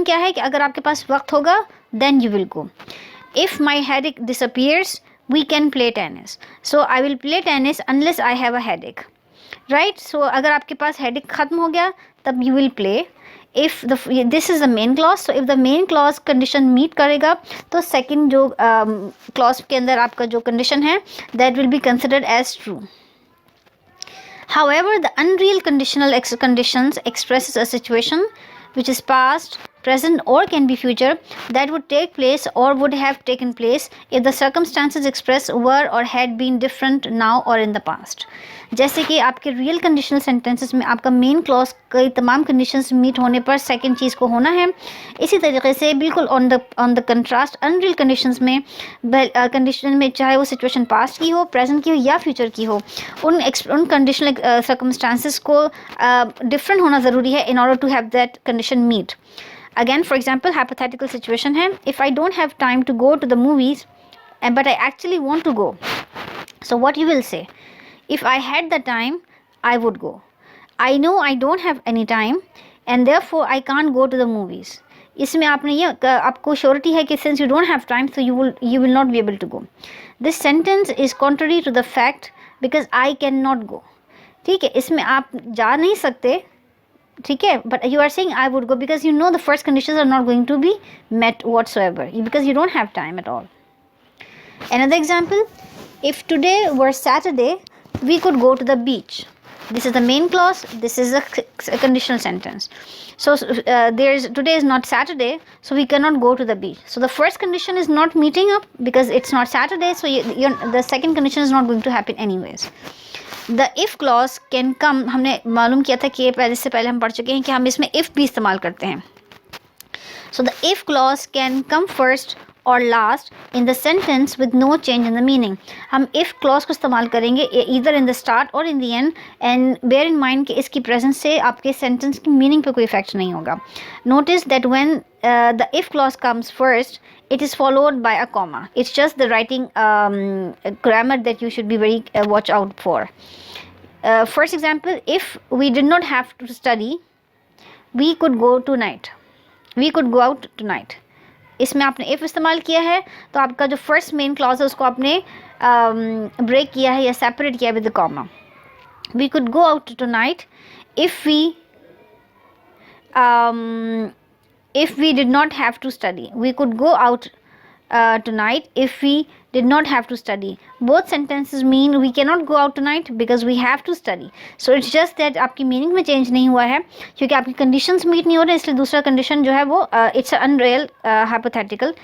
क्या है कि अगर आपके पास वक्त होगा then you will go. If my headache disappears we can play tennis. So I will play tennis unless I have a headache. Right. So अगर आपके पास हेडेक ख़त्म हो गया तब you will play. If this is the main clause. So if the main clause condition meet करेगा तो second जो क्लॉज के अंदर आपका जो कंडीशन है that will be considered as true. However, the unreal conditional conditions expresses a situation which is past, present or can be future that would take place or would have taken place if the circumstances expressed were or had been different now or in the past. जैसे कि आपके real conditional sentences में आपका main clause कई तमाम conditions meet होने पर second चीज़ को होना है. इसी तरीके से बिल्कुल on the contrast unreal conditions में कंडीशन में चाहे वो सिचुएशन पास्ट की हो, प्रेजेंट की हो या फ्यूचर की हो, उन कंडीशनल सर्कमस्टांसिस को डिफरेंट होना ज़रूरी है in order to have that condition meet. Again, for example, hypothetical situation है, if I don't have time to go to the movies but I actually want to go, so what you will say? If I had the time I would go. I know I don't have any time and therefore I can't go to the movies. इसमें आपने ये आपको surety है कि since you don't have time so you will not be able to go. This sentence is contrary to the fact because I cannot go. ठीक है, इसमें आप जा नहीं सकते, ठीक है, but you are saying I would go because you know the first conditions are not going to be met whatsoever because you don't have time at all. Another example, if today were Saturday we could go to the beach. This is the main clause, this is a conditional sentence. So today is not Saturday, so we cannot go to the beach. So the first condition is not meeting up because it's not Saturday, so the second condition is not going to happen anyways. The if clause can come, हमने मालूम किया था कि ये पहले हम पढ़ चुके हैं कि हम इसमें if भी इस्तेमाल करते हैं. So the if clause can come first or last in the sentence with no change in the meaning. हम if clause को इस्तेमाल करेंगे either in the start or in the end, and bear in mind कि इसकी presence से आपके sentence की meaning पे कोई effect नहीं होगा. Notice that when the if clause comes first, it is followed by a comma. It's just the writing grammar that you should be very watch out for. First example, if we did not have to study, we could go tonight. We could go out tonight. इसमें आपने if इस्तेमाल किया है तो आपका जो first main clause है उसको आपने ब्रेक किया है या सेपरेट किया है with the comma. We could go out tonight if we did not have to study. We could go out tonight if we did not have to study. Both sentences mean we cannot go out tonight because we have to study. So it's just that आपकी meaning में change नहीं हुआ है क्योंकि आपकी conditions meet नहीं हो रहे, इसलिए दूसरा कंडीशन जो है वो इट्स अनरियल हाइपोथेटिकल